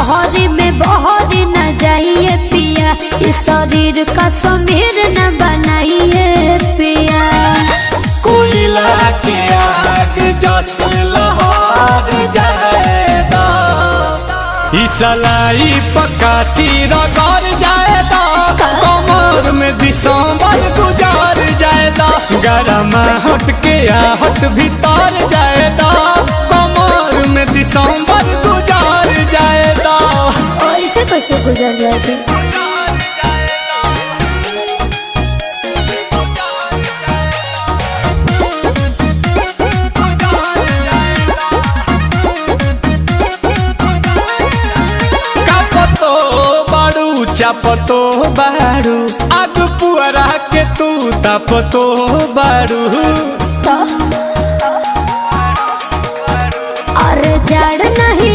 शहरी में बहरी न जाइए पिया, इस शरीर का समीर न बनाइए पिया। कोयला के आग जस लहर जाएगा, इसलाई पकाती रगड़ जाएगा, कमर में दिसंबर गुजार जाएगा, गरम हट के आहट भीतर जाएगा, कमर में दिसंबर गुजार जाएगा। ऐसे कैसे गुजर जाएगी? चापतो बारू आग पुअरा के तू तापतो बारू, अरे जड़ नहीं